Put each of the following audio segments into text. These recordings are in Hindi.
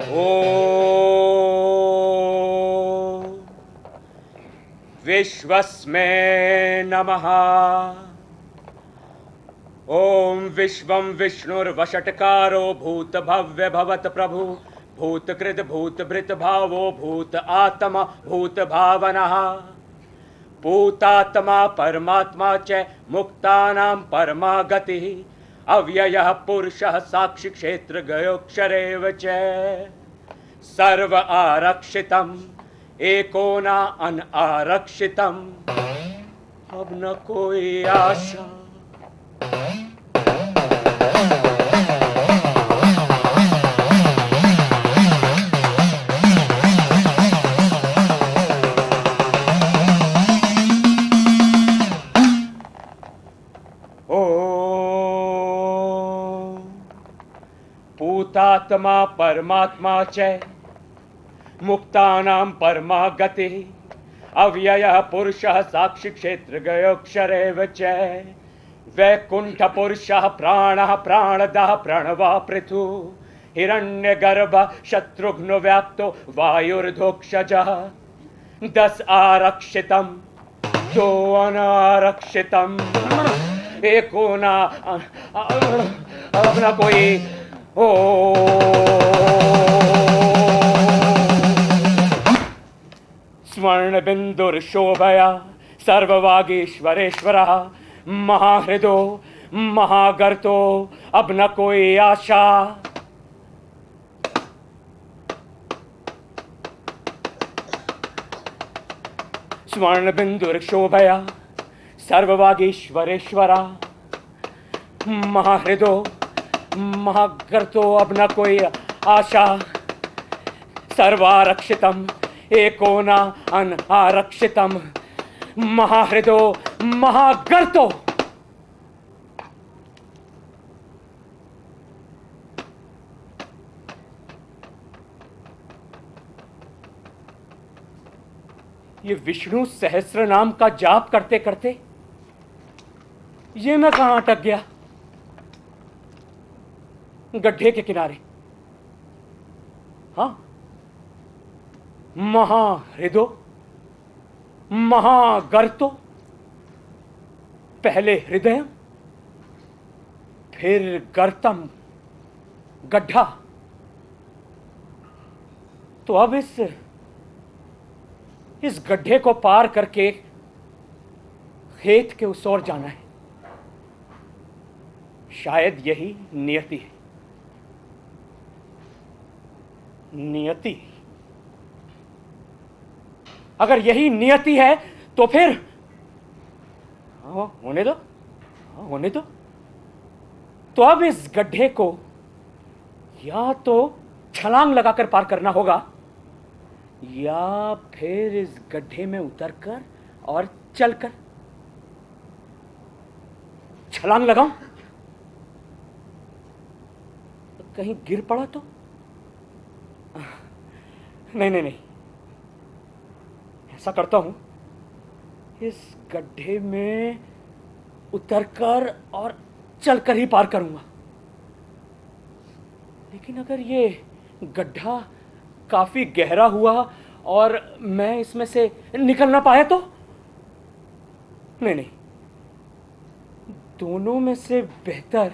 ॐ विश्वस्मै नमः। ॐ विश्वं विष्णुर्वषट्कारो भूतभव्य भवत् प्रभु भूतकृत भूतभृत भावो भूत आत्मा भूतभावनः भूतात्मा परमात्मा च मुक्तानां परमा गतिः अव्ययः पुरुषः साक्षी क्षेत्र गयोक्षरेव च सर्व आरक्षितम् एको न अनारक्षितम् अब न कोई आशा। भूतात्मा परमात्मा च मुक्तानां परमा गतिः अव्ययः पुरुषः साक्षी क्षेत्र गयोक्षरेव च वैकुंठ पुरुषः प्राणः प्राणदः प्रणवा पृथु हिरण्यगर्भ शत्रुघ्न व्याप्तो वायुर्धोक्षजः 10 आरक्षितं 2 अनारक्षितं एको न अब न कोई। ओ स्वर्ण बिंदुर्शोभया सर्ववागीश्वरेश्वरः महाहृदो महागर्तो अब न कोई आशा। स्वर्ण बिंदुर्शोभया सर्ववागीश्वरेश्वरः महाहृदो महागर्तो अब न कोई आशा। सर्वारक्षितम् एको न अनारक्षितम् महाहृदो महागर्तो। ये विष्णु सहस्त्र नाम का जाप करते करते ये मैं कहां अटक गया? गड्ढे के किनारे। हाँ, महाहृदो महागर्तो। पहले हृदय फिर गर्तम गड्ढा। तो अब इस गड्ढे को पार करके खेत के उस ओर जाना है। शायद यही नियति है। नियति, अगर यही नियति है तो फिर होने दो, होने दो। तो अब इस गड्ढे को या तो छलांग लगाकर पार करना होगा या फिर इस गड्ढे में उतरकर और चलकर। छलांग लगाऊं तो कहीं गिर पड़ा तो? नहीं नहीं नहीं, ऐसा करता हूं, इस गड्ढे में उतरकर और चलकर ही पार करूंगा। लेकिन अगर ये गड्ढा काफी गहरा हुआ और मैं इसमें से निकल ना पाया तो? नहीं नहीं, दोनों में से बेहतर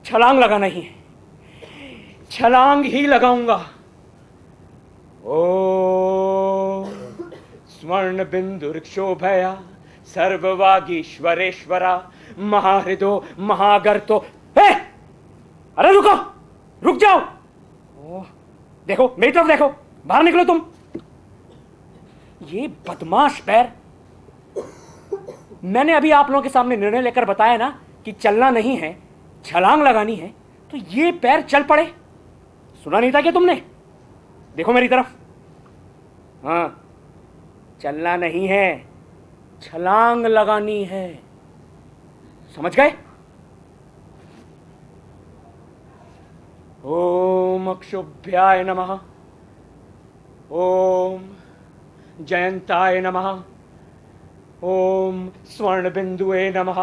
छलांग लगाना ही है। छलांग ही लगाऊंगा। ओ स्वर्ण बिंदुर्क्षोभया सर्ववागीश्वरेश्वरा महाहृदो महागर्तो। अरे रुको, रुक जाओ। देखो मेरी तरफ देखो, बाहर निकलो तुम। ये बदमाश पैर। मैंने अभी आप लोगों के सामने निर्णय लेकर बताया ना कि चलना नहीं है, छलांग लगानी है, तो ये पैर चल पड़े। सुना नहीं था क्या तुमने? देखो मेरी तरफ। हाँ, चलना नहीं है, छलांग लगानी है। समझ गए? ओम अक्षुभ्याय नमः। ओम जयंताय नमः। ओम स्वर्ण बिंदुए नमः।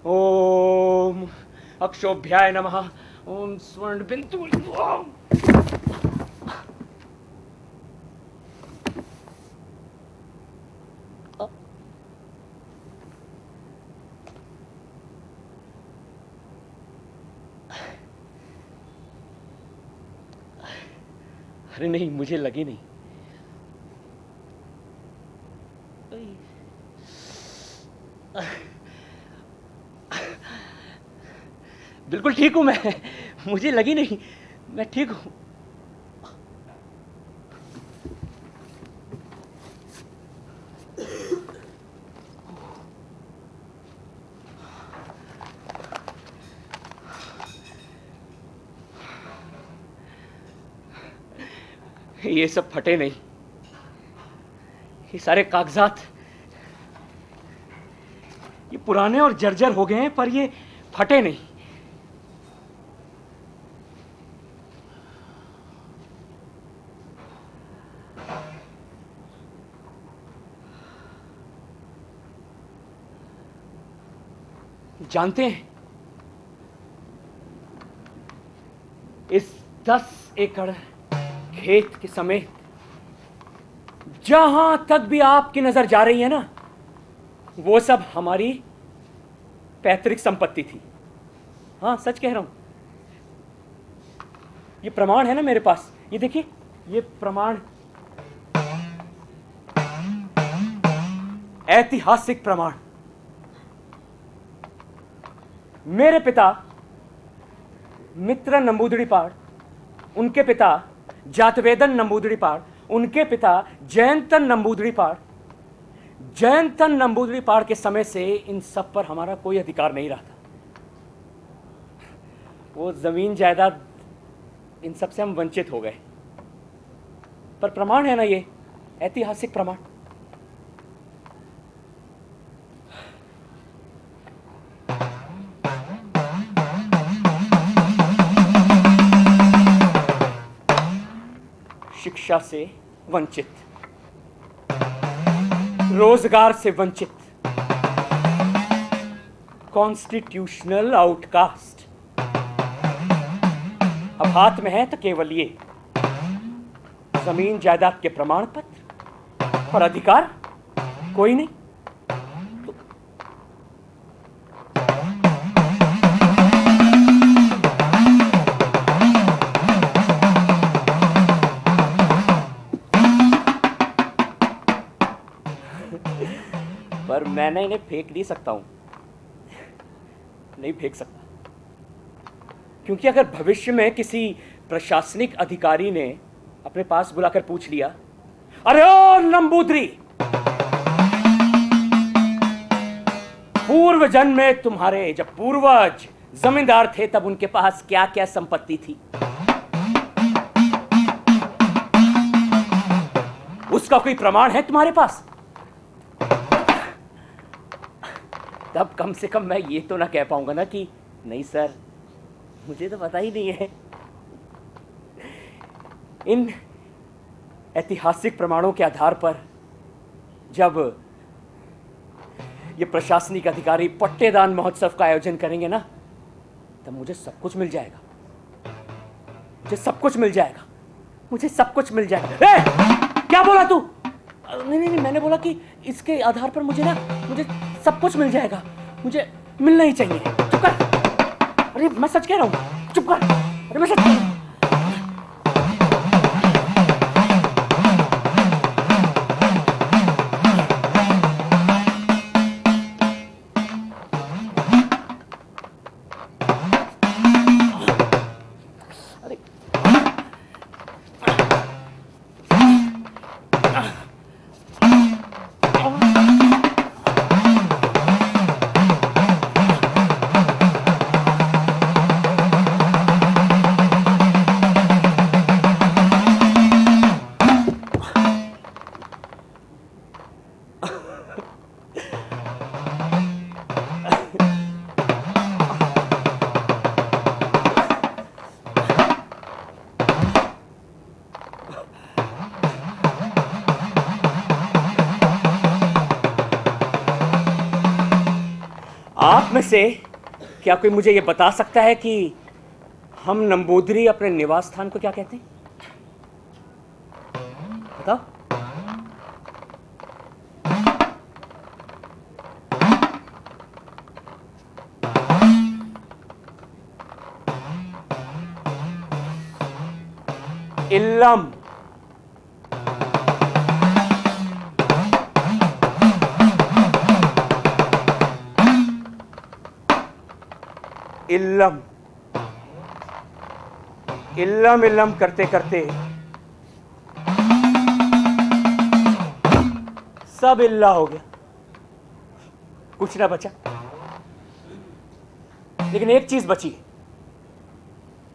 ओम अक्षोभ्याय नमः। ओम स्वर्ण बिंदु। अरे नहीं, मुझे लगी नहीं। बिल्कुल ठीक हूं मैं, मुझे लगी नहीं, मैं ठीक हूं। ये सब फटे नहीं, ये सारे कागजात ये पुराने और जर्जर हो गए हैं, पर ये फटे नहीं। जानते हैं, इस 10 एकड़ खेत के समेत जहां तक भी आपकी नजर जा रही है ना, वो सब हमारी पैतृक संपत्ति थी। हाँ, सच कह रहा हूं। ये प्रमाण है ना मेरे पास, ये देखिए, ये प्रमाण, ऐतिहासिक प्रमाण। मेरे पिता मित्र नंबूदड़ीपाड़, उनके पिता जातवेदन नंबूदड़ीपाड़, उनके पिता जयंतन नंबूदड़ीपाड़। जयंतन नंबूदड़ीपाड़ के समय से इन सब पर हमारा कोई अधिकार नहीं रहा था। वो जमीन जायदाद, इन सब से हम वंचित हो गए। पर प्रमाण है ना, ये ऐतिहासिक प्रमाण। शिक्षा से वंचित, रोजगार से वंचित, कॉन्स्टिट्यूशनल आउटकास्ट। अब हाथ में है तो केवल ये जमीन जायदाद के प्रमाण पत्र, और अधिकार कोई नहीं। पर मैंने इन्हें फेंक नहीं सकता हूं, नहीं फेंक सकता, क्योंकि अगर भविष्य में किसी प्रशासनिक अधिकारी ने अपने पास बुलाकर पूछ लिया, अरे ओ नंबूदरी, पूर्व जन्म में तुम्हारे जब पूर्वज जमींदार थे तब उनके पास क्या क्या संपत्ति थी, उसका कोई प्रमाण है तुम्हारे पास? तब कम से कम मैं ये तो ना कह पाऊंगा ना कि नहीं सर, मुझे तो पता ही नहीं है। इन ऐतिहासिक प्रमाणों के आधार पर जब ये प्रशासनिक अधिकारी पट्टेदान महोत्सव का आयोजन करेंगे ना, तब मुझे सब कुछ मिल जाएगा, मुझे सब कुछ मिल जाएगा, मुझे सब कुछ मिल जाएगा। क्या बोला तू? नहीं नहीं नहीं, मैंने बोला कि इसके आधार पर मुझे सब कुछ मिल जाएगा, मुझे मिलना ही चाहिए। चुप कर, अरे मैं सच कह रहा हूं, चुप कर, अरे मैं सच कह रहा हूं। आप में से क्या कोई मुझे ये बता सकता है कि हम नंबूदरी अपने निवास स्थान को क्या कहते हैं? बताओ। इल्लम। इल्लम इल्लम इल्लम करते करते सब इल्ला हो गया, कुछ ना बचा। लेकिन एक चीज बची है,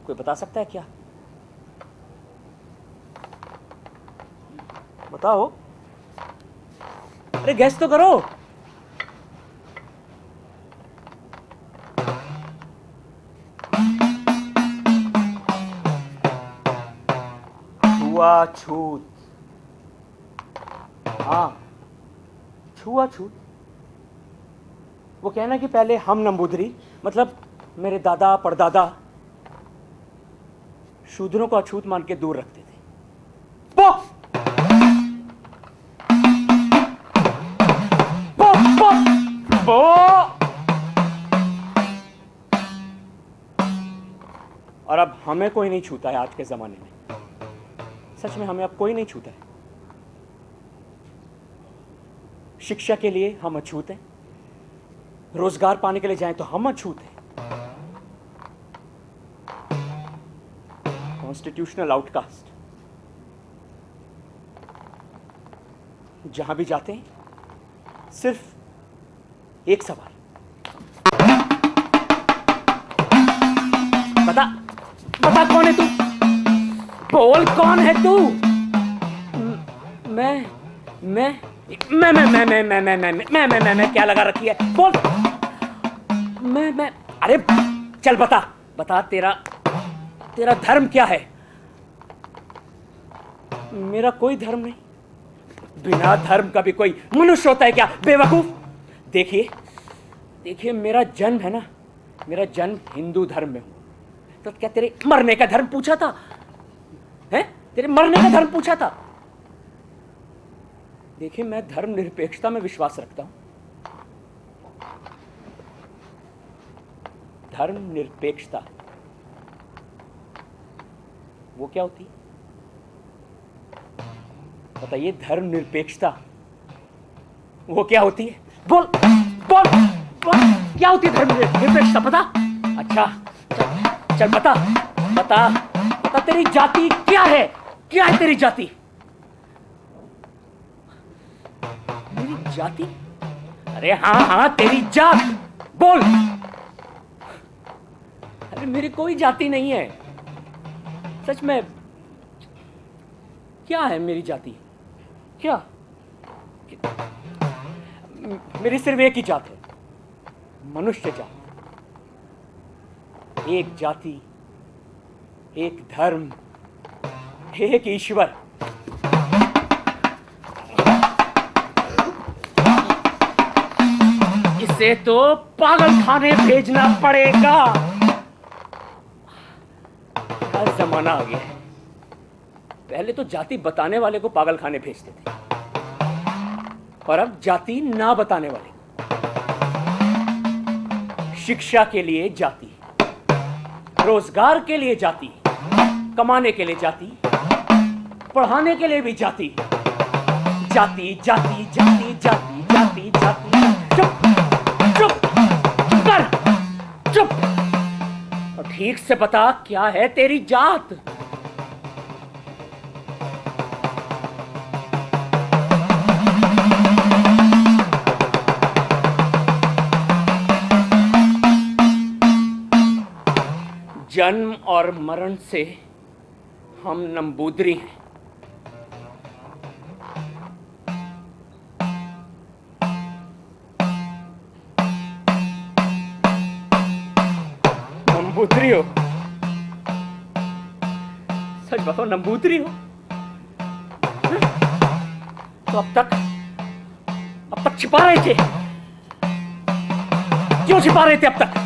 कोई बता सकता है क्या? बताओ। अरे गैस तो करो। छूआछूत। हाँ, छूआछूत। वो कहना कि पहले हम नंबूदरी, मतलब मेरे दादा परदादा, शूद्रों को अछूत मान के दूर रखते थे। पो! पो! पो! पो! और अब हमें कोई नहीं छूता है आज के जमाने में। सच में हमें अब कोई नहीं छूता है। शिक्षा के लिए हम अछूत हैं, रोजगार पाने के लिए जाएं तो हम अछूत हैं। Constitutional outcast. जहां भी जाते हैं सिर्फ एक सवाल, बता बता कौन है तू? बोल कौन है तू? मैं मैं मैं मैं मैं मैं मैं मैं मैं मैं मैं क्या लगा रखी है? बोल। मैं अरे चल बता बता, तेरा तेरा धर्म क्या है? मेरा कोई धर्म नहीं। बिना धर्म का भी कोई मनुष्य होता है क्या, बेवकूफ? देखिए देखिए, मेरा जन्म है ना, मेरा जन्म हिंदू धर्म में हुआ। तो क्या तेरे मरने का धर्म पूछा था? हैं? तेरे मरने का धर्म पूछा था? देखिए, मैं धर्म निरपेक्षता में विश्वास रखता हूं। धर्म निरपेक्षता वो क्या होती है? बताइए, धर्म निरपेक्षता वो क्या होती है? बोल बोल बोल, क्या होती है धर्म निरपेक्षता? पता? अच्छा चल बता बता बता, तेरी जाति क्या है? क्या है तेरी जाति? मेरी जाति? अरे हाँ हाँ, तेरी जात बोल। अरे मेरी कोई जाति नहीं है, सच में। क्या है मेरी जाति? क्या? मेरी सिर्फ एक ही जात है, मनुष्य जात। एक जाति, एक धर्म, एक ईश्वर। इसे तो पागल खाने भेजना पड़ेगा। हर जमाना आ गया है। पहले तो जाति बताने वाले को पागल खाने भेजते थे, और अब जाति ना बताने वाले। शिक्षा के लिए जाति, रोजगार के लिए जाति, कमाने के लिए जाति, पढ़ाने के लिए भी जाति। जाति जाति जाति जाति जाति जाति। चुप चुप चुप कर, चुप। और ठीक से बता, क्या है तेरी जात? जन्म और मरण से हम नंबूदरी हैं। नंबूदरी हो? सच बताओ, नंबूदरी हो? तो अब तक छिपा रहे थे? क्यों छिपा रहे थे अब तक?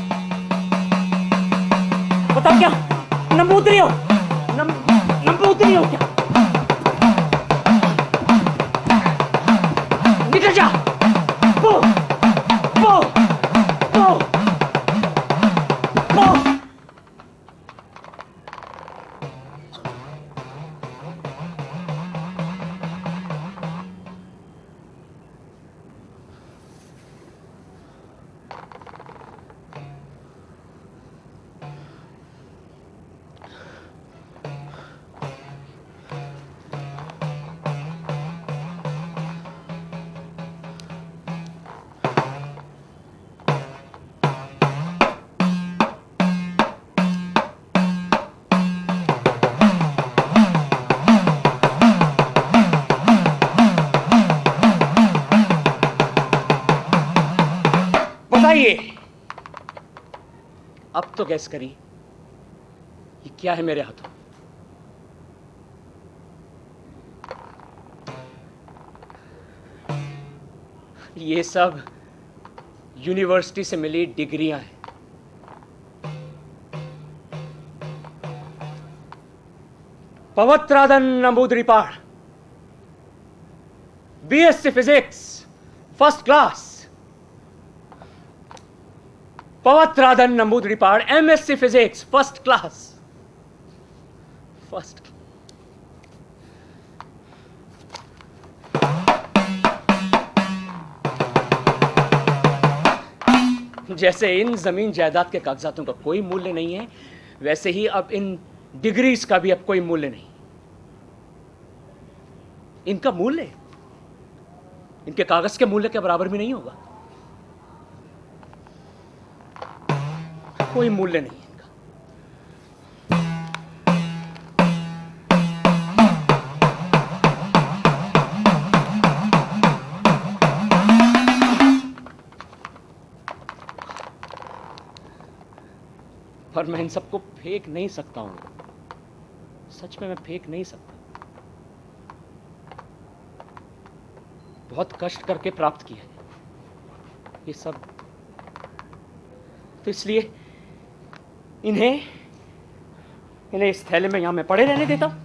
बताओ, नंबूदरी हो, नंबूदरी हो क्या? निकल जा। वो वो वो वो बताइए, अब तो गैस करिए, ये क्या है मेरे हाथों? ये सब यूनिवर्सिटी से मिली डिग्रियां हैं। Pavithran Namboodiripad, BSc physics first class. Pavithran Namboodiripad, MSc physics first class. First जैसे इन जमीन जायदाद के कागजातों का कोई मूल्य नहीं है, वैसे ही अब इन डिग्रीज का भी अब कोई मूल्य नहीं। इनका मूल्य इनके कागज के मूल्य के बराबर भी नहीं होगा। कोई मूल्य नहीं है इनका। पर मैं इन सबको फेंक नहीं सकता हूं। सच में मैं फेंक नहीं सकता। बहुत कष्ट करके प्राप्त किया है ये सब, तो इसलिए इन्हें इस थैले में यहां मैं पड़े रहने देता हूं।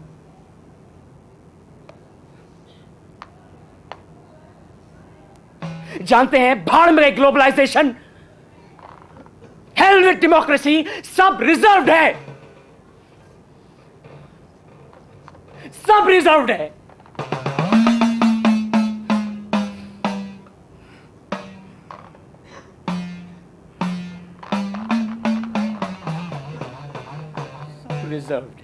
जानते हैं, भाड़ में ग्लोबलाइजेशन, हेल विद डेमोक्रेसी, सब रिजर्व्ड है, सब रिजर्व्ड है। Reserved.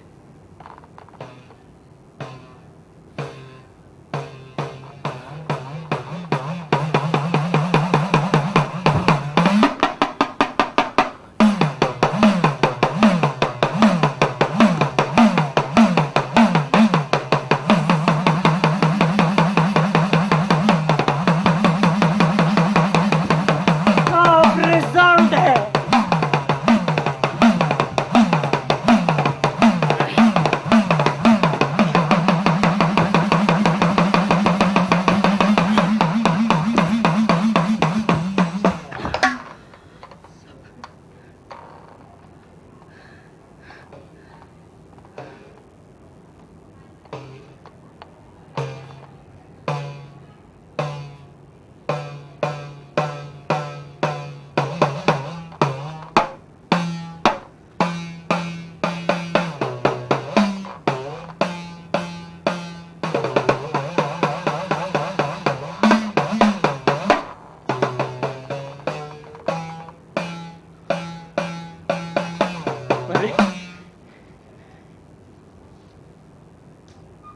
Reserved है।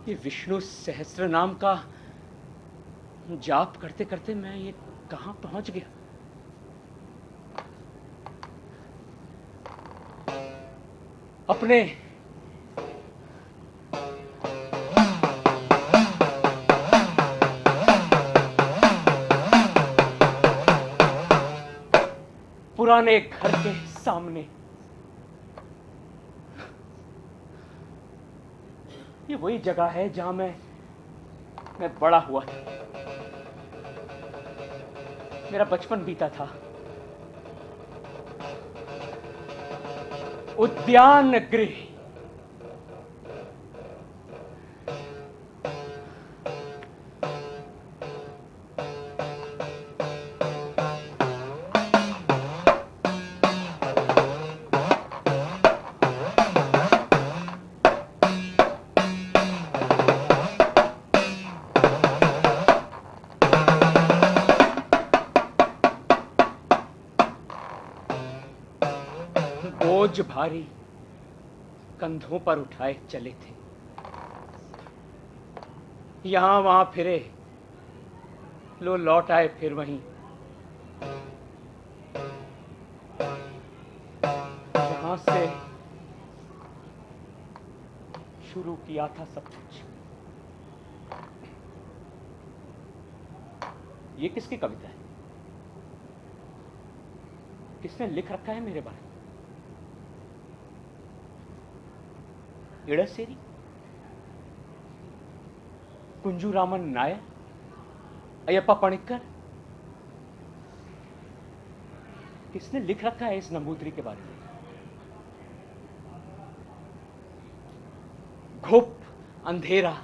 ये विष्णु सहस्त्र नाम का जाप करते करते मैं ये कहां पहुंच गया? अपने पुराने घर के सामने ये वही जगह है जहां मैं बड़ा हुआ था, मेरा बचपन बीता था। उद्यान गृह, बोझ भारी कंधों पर उठाए चले थे, यहां वहां फिरे, लो लौट आए फिर वहीं, जहां से शुरू किया था सब कुछ। ये किसकी कविता है? किसने लिख रखा है मेरे बारे में? इड़सेरी, कुंजू रामन नायर, अयप्पा पणिक्कर, किसने लिख रखा है इस नंबूदरी के बारे में? घुप अंधेरा,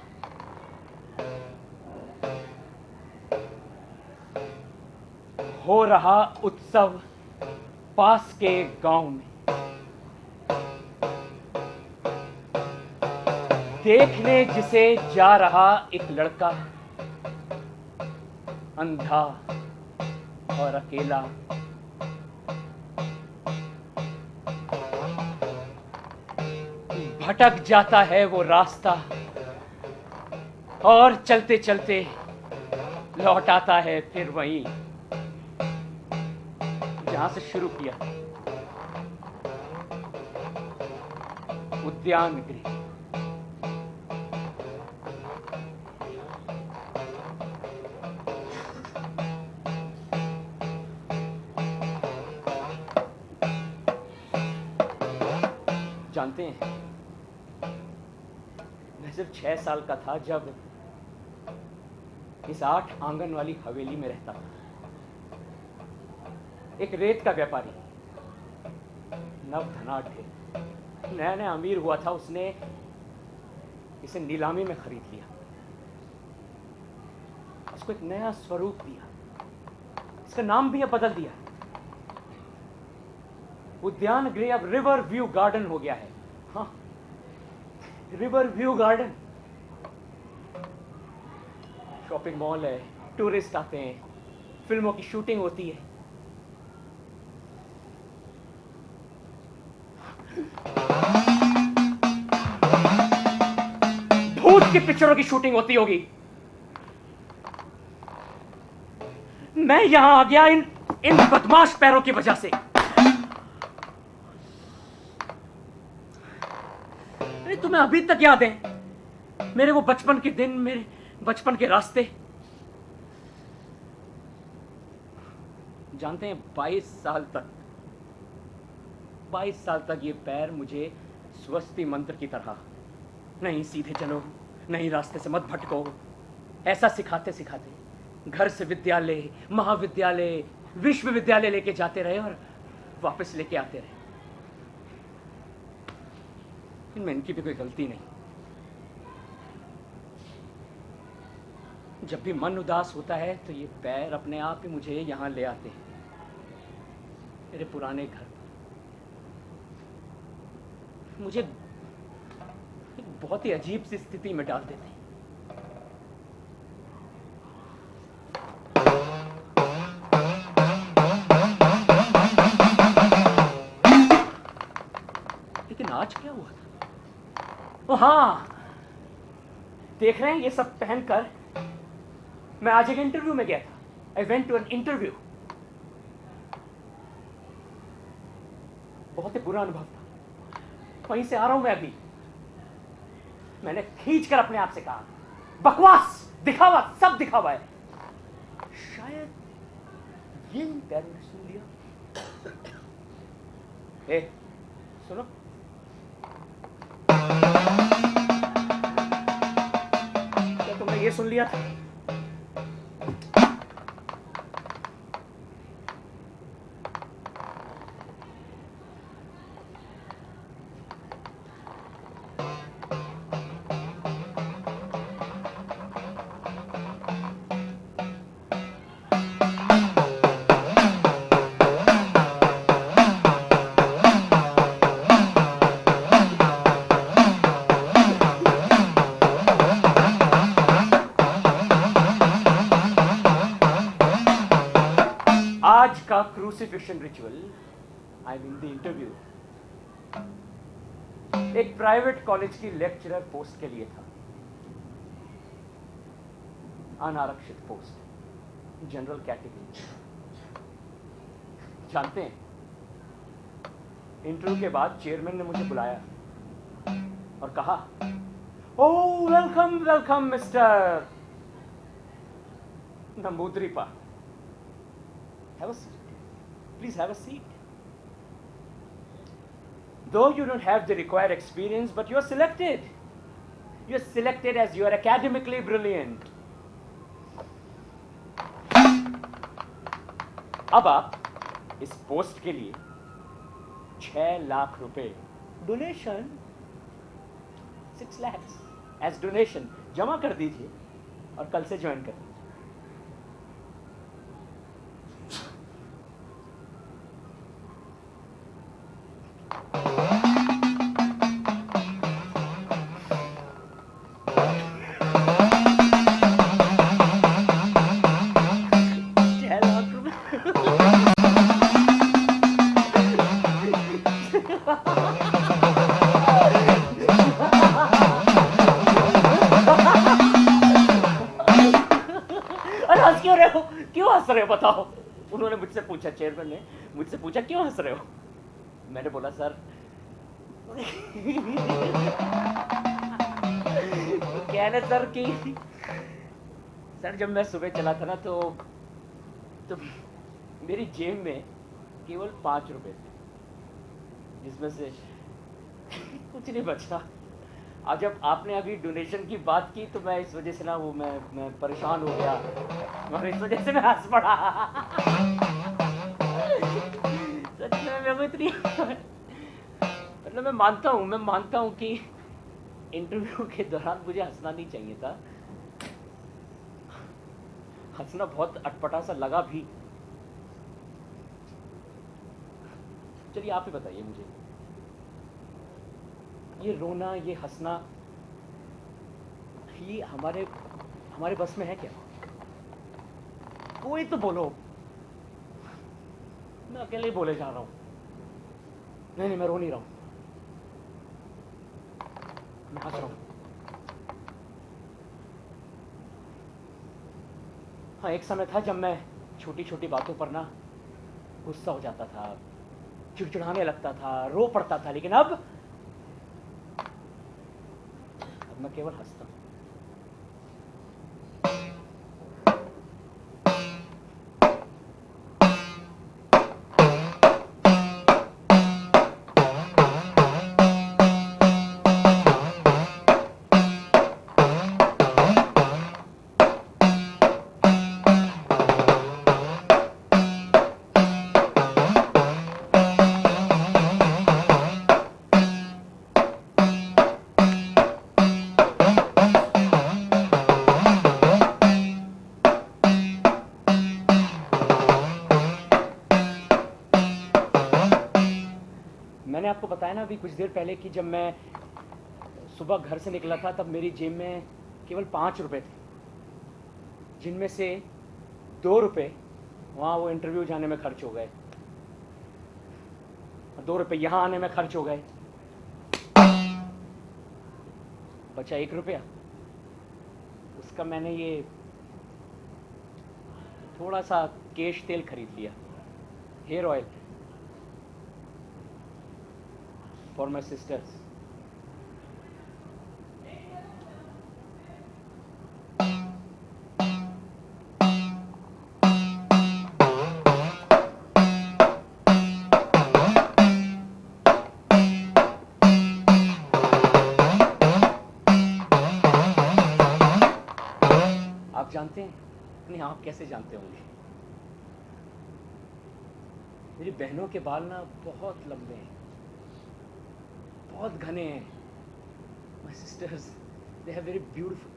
हो रहा उत्सव पास के गांव में, देखने जिसे जा रहा एक लड़का, अंधा और अकेला, भटक जाता है वो रास्ता और चलते चलते लौट आता है फिर वहीं जहां से शुरू किया, उद्यान गृह। जानते हैं, मैं सिर्फ 6 साल का था जब इस 8 आंगन वाली हवेली में रहता था। एक रेत का व्यापारी, नव धनाढ़ थे, नया नया अमीर हुआ था, उसने इसे नीलामी में खरीद लिया, उसको एक नया स्वरूप दिया, इसका नाम भी अब बदल दिया। उद्यान गृह अब रिवर व्यू गार्डन हो गया है। हाँ, river view garden. Shopping mall है, टूरिस्ट आते हैं, फिल्मों की शूटिंग होती है। भूत की पिक्चरों की शूटिंग होती होगी। मैं यहां आ गया इन बदमाश पैरों की वजह से। अरे तुम्हें अभी तक याद है मेरे वो बचपन के दिन, मेरे बचपन के रास्ते? जानते हैं, 22 साल तक ये पैर मुझे स्वस्ति मंत्र की तरह, नहीं सीधे चलो, नहीं रास्ते से मत भटको, ऐसा सिखाते सिखाते घर से विद्यालय, महाविद्यालय, विश्वविद्यालय लेके जाते रहे और वापस लेके आते रहे। इनमें इनकी भी कोई गलती नहीं। जब भी मन उदास होता है तो ये पैर अपने आप ही मुझे यहां ले आते हैं, मेरे पुराने घर पर। मुझे एक बहुत ही अजीब सी स्थिति में डाल देते हैं। लेकिन आज क्या हुआ था? ओ हाँ, देख रहे हैं ये सब पहनकर मैं आज एक इंटरव्यू में गया था। I went to an interview. बहुत ही बुरा अनुभव था। वहीं से आ रहा हूं मैं अभी। मैंने खींच कर अपने आप से कहा, बकवास, दिखावा, सब दिखावा है। शायद ये पैरों ने सुन लिया। ए, सुनो, क्या तुमने ये सुन लिया था? आज का crucifixion ritual, I mean the interview, एक प्राइवेट कॉलेज की लेक्चरर पोस्ट के लिए था, अनारक्षित पोस्ट, जनरल कैटेगरी। जानते हैं, इंटरव्यू के बाद चेयरमैन ने मुझे बुलाया और कहा, oh welcome welcome mister Namboodiripad, have a seat, please have a seat. Though you don't have the required experience, but you are selected. You are selected as you are academically brilliant. अब आप इस पोस्ट के लिए 6 लाख रुपए डोनेशन, 6 lakhs एज डोनेशन जमा कर दीजिए और कल से ज्वाइन कर दीजिए। क्यों हंस रहे हो बताओ? उन्होंने मुझसे पूछा, चेयरमैन ने मुझसे पूछा क्यों हंस रहे हो? मैंने बोला सर क्या है ना सर कि सर जब मैं सुबह चला था ना तो मेरी जेब में केवल 5 रुपए थे, जिसमें से कुछ नहीं बचा। और जब आपने अभी डोनेशन की बात की तो मैं इस वजह से ना मैं परेशान हो गया और इस वजह से मैं हंस पड़ा। सच में मेरे को इतनी मतलब मैं मानता हूँ कि इंटरव्यू के दौरान मुझे हंसना नहीं चाहिए था। हंसना बहुत अटपटा सा लगा भी। चलिए आप ही बताइए मुझे, ये रोना, ये हंसना, ये हमारे बस में है क्या? कोई तो बोलो। मैं अकेले ही बोले जा रहा हूं। नहीं मैं रो नहीं रहा हूं, मैं हंस रहा हूं। हाँ, एक समय था जब मैं छोटी छोटी बातों पर ना गुस्सा हो जाता था, चिड़चिड़ाने लगता था, रो पड़ता था, लेकिन अब मैं केवल हंसता हूं। मैंने आपको बताया ना अभी कुछ देर पहले कि जब मैं सुबह घर से निकला था तब मेरी जेब में केवल 5 रुपए थे, जिनमें से 2 रुपए वहाँ वो इंटरव्यू जाने में खर्च हो गए और 2 रुपए यहाँ आने में खर्च हो गए। बचा 1 रुपया, उसका मैंने ये थोड़ा सा केश तेल खरीद लिया, hair oil for my sisters. आप जानते हैं? नहीं, आप कैसे जानते होंगे? मेरी बहनों के बाल ना बहुत लंबे हैं, बहुत घने हैं। My sisters, they are very beautiful.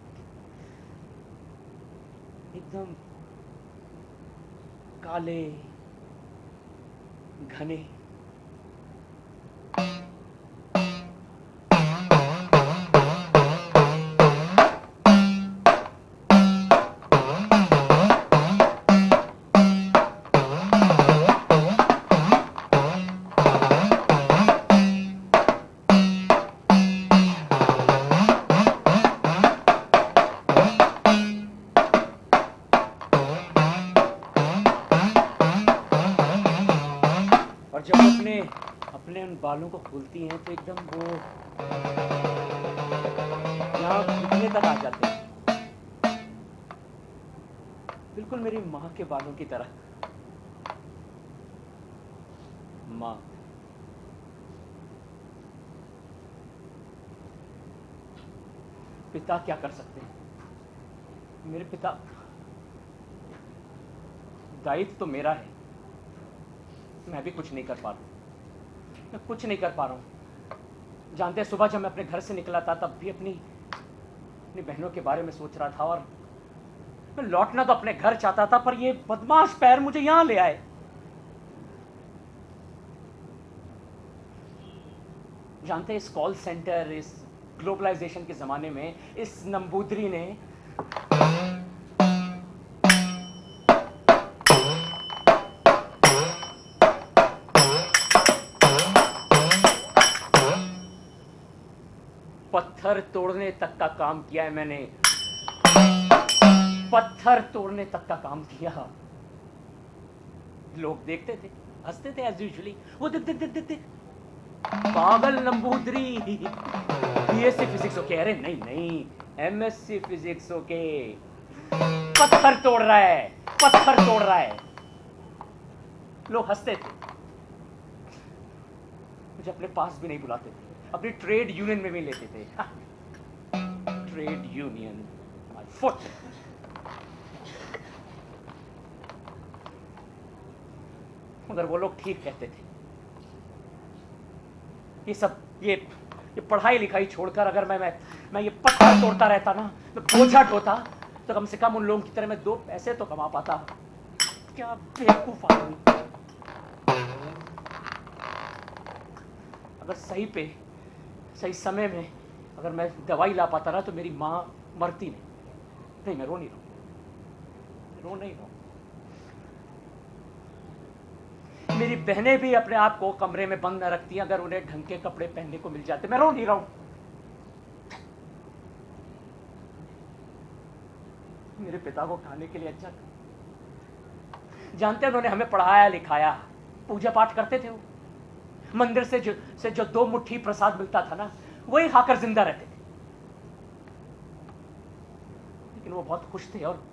एकदम काले, घने। बालों को खोलती हैं तो एकदम वो यहाँ घुटने तक आ जाते हैं, बिल्कुल मेरी माँ के बालों की तरह। माँ, पिता क्या कर सकते हैं? मेरे पिता, दायित्व तो मेरा है, मैं भी कुछ नहीं कर पा रहा हूं, मैं कुछ नहीं कर पा रहा हूं। जानते हैं, सुबह जब मैं अपने घर से निकला था तब भी अपनी बहनों के बारे में सोच रहा था, और मैं लौटना तो अपने घर चाहता था, पर ये बदमाश पैर मुझे यहां ले आए। जानते हैं, इस कॉल सेंटर, इस ग्लोबलाइजेशन के जमाने में इस नंबूदरी ने पत्थर तोड़ने तक का काम किया है। मैंने पत्थर तोड़ने तक का काम किया। लोग देखते थे, हंसते थे एज यूजुअली। वो देख देख देख देख देख, पागल नंबूदरी, बीएससी फिजिक्स ओके। अरे नहीं नहीं, एमएससी फिजिक्स ओके। पत्थर तोड़ रहा है, पत्थर तोड़ रहा है। लोग हंसते थे, मुझे अपने पास भी नहीं बुलाते थे, अपनी ट्रेड यूनियन में भी लेते थे। Trade union, my foot. मगर वो लोग ठीक कहते थे। ये सब ये पढ़ाई लिखाई छोड़कर अगर मैं ये पत्थर तोड़ता रहता ना, मैं बोझा ढोता, तो कम से कम उन लोगों की तरह मैं 2 पैसे तो कमा पाता। क्या बेवकूफ आदमी। अगर सही समय में अगर मैं दवाई ला पाता ना, तो मेरी माँ मरती नहीं। मैं रो नहीं रहा हूं। मेरी बहनें भी अपने आप को कमरे में बंद न रखती, अगर उन्हें ढंग के कपड़े पहनने को मिल जाते। मैं रो नहीं रहा हूं। मेरे पिता को खाने के लिए अच्छा, जानते हैं, उन्होंने हमें पढ़ाया लिखाया, पूजा पाठ करते थे। वो मंदिर से जो 2 मुट्ठी प्रसाद मिलता था ना, वही खाकर जिंदा रहते थे। लेकिन वो बहुत खुश थे। और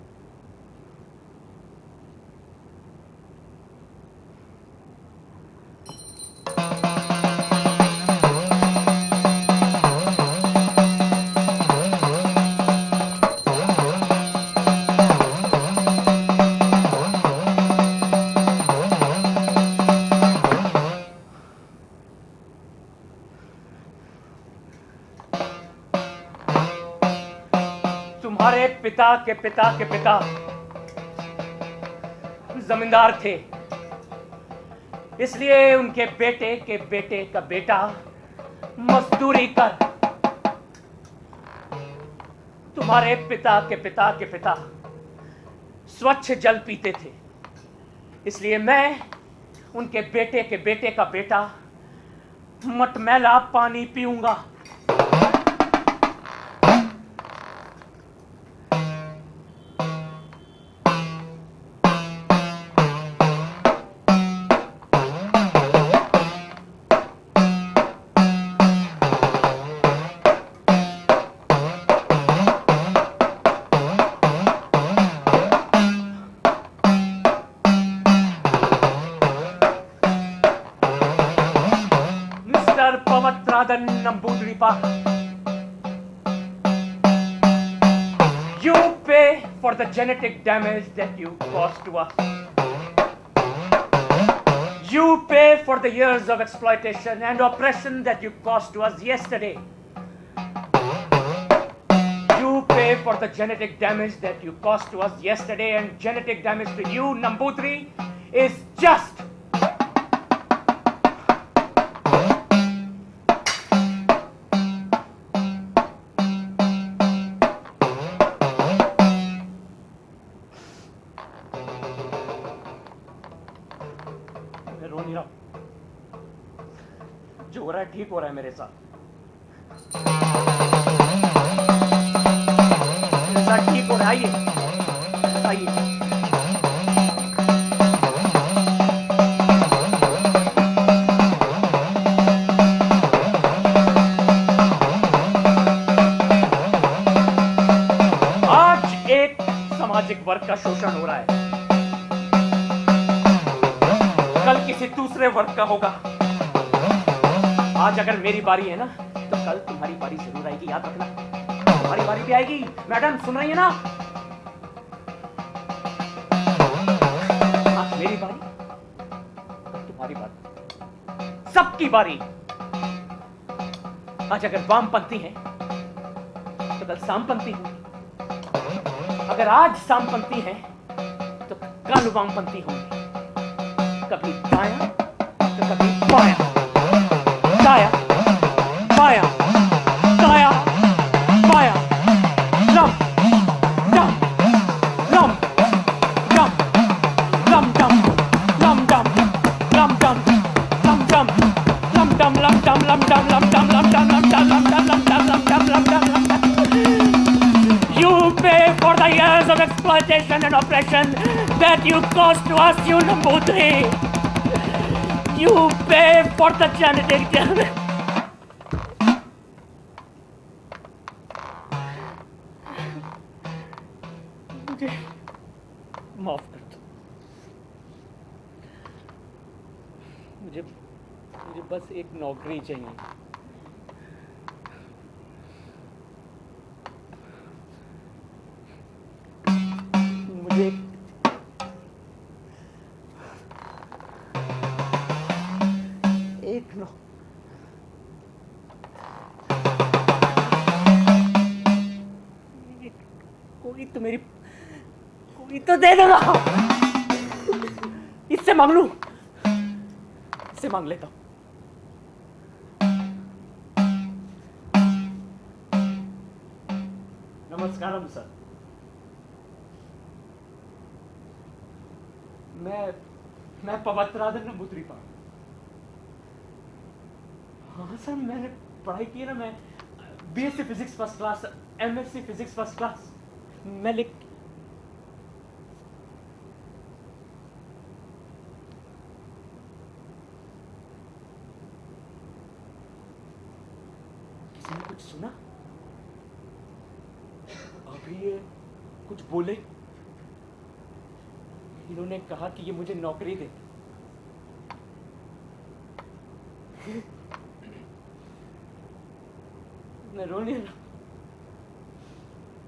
तुम्हारे पिता के पिता के पिता जमींदार थे, इसलिए उनके बेटे के बेटे का बेटा मजदूरी कर। तुम्हारे पिता के पिता के पिता स्वच्छ जल पीते थे, इसलिए मैं उनके बेटे के बेटे का बेटा मटमैला पानी पीऊंगा। You pay for the genetic damage that you caused to us. You pay for the years of exploitation and oppression that you caused to us yesterday. You pay for the genetic damage that you caused to us yesterday, and genetic damage to you, Nambudri, is just. रो नहीं रहा, जो हो रहा है ठीक हो रहा है मेरे साथ। ठीक हो रहा है। आइए सामाजिक वर्ग का शोषण हो रहा है, कल किसी दूसरे वर्ग का होगा। आज अगर मेरी बारी है ना, तो कल तुम्हारी बारी जरूर आएगी, याद रखना। तुम्हारी बारी भी आएगी। मैडम सुन रही है ना? आज मेरी बारी, कल तुम्हारी बारी, सबकी बारी। आज अगर वामपंथी है तो कल सामपंथी होंगे, अगर आज सामपंथी है तो कल वामपंथी होंगे। कभी दाया तो कभी बाया, दाया बाया, दाया बाया, लम डम लम डम लम डम लम डम लम डम लम डम लम डम लम डम लम डम लम डम लम डम लम डम लम डम लम डम लम डम लम डम लम डम। You pay for the years of exploitation and oppression that you caused to us, you Nambudri. You pay for the genetic damage. मुझे माफ कर दो। मुझे बस एक नौकरी चाहिए। मुझे एक कोई तो दे देगा। इससे मांग लूं, इससे मांग लेता हूं। नमस्कारम सर। मैं पवित्राधर नंबूद्री पा। हाँ सर, मैंने पढ़ाई की है ना। मैं BSc physics first class, MSc physics first class. मैं किसी ने कुछ सुना? अभी ये कुछ बोले। इन्होंने कहा कि ये मुझे नौकरी दे। मैं रो नहीं रहा,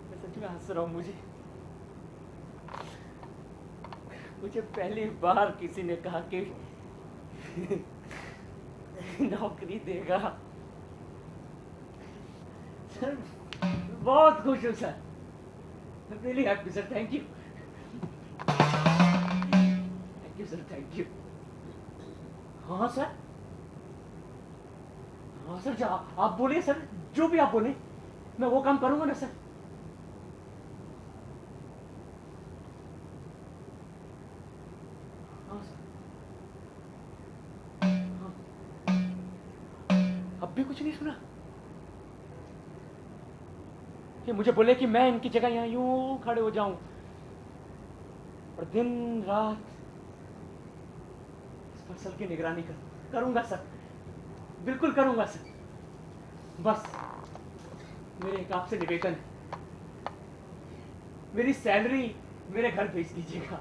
मैं सच में हंस रहा हूं। मुझे पहली बार किसी ने कहा कि नौकरी देगा। सर बहुत खुश हूं sir, really happy sir. Thank you sir, thank you. हाँ सर, हाँ सर, आप बोलिए सर, जो भी आप बोले मैं वो काम करूंगा ना सर। हाँ सर, हाँ। अब भी कुछ नहीं सुना कि मुझे बोले कि मैं इनकी जगह यहां यूं खड़े हो जाऊं और दिन रात फसल की निगरानी करूंगा सर, बिल्कुल करूंगा सर। बस मेरे एक आपसे निवेदन है, मेरी सैलरी मेरे घर भेज दीजिएगा।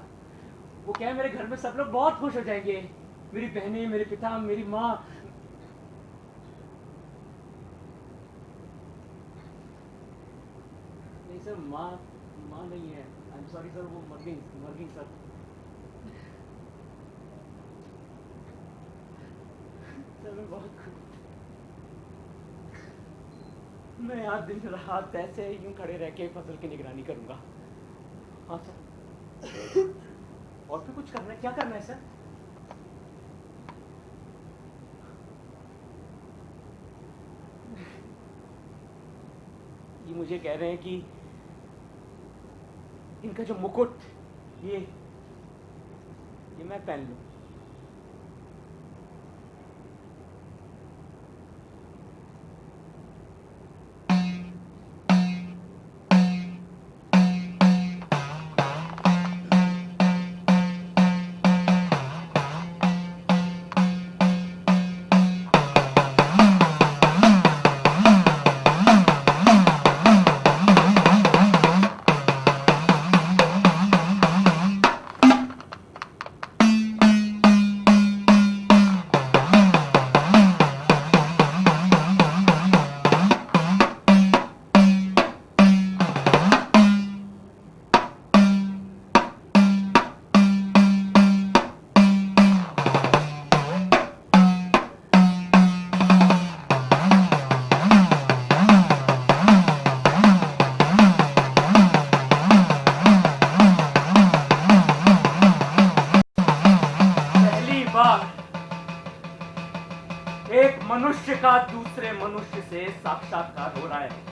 वो क्या है, मेरे घर में सब लोग बहुत खुश हो जाएंगे, मेरी बहनें, मेरे पिता, मेरी माँ। नहीं सर, माँ नहीं है। आई एम सॉरी सर, वो मर गई सर। मैं बहुत खुश, मैं आज दिन रात ऐसे यूं खड़े रह के फसल की निगरानी करूंगा। हाँ सर। और भी कुछ करना है? क्या करना है सर? ये मुझे कह रहे हैं कि इनका जो मुकुट ये मैं पहन लूं। का दूसरे मनुष्य से साक्षात्कार हो रहा है।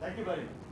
Thank you very much.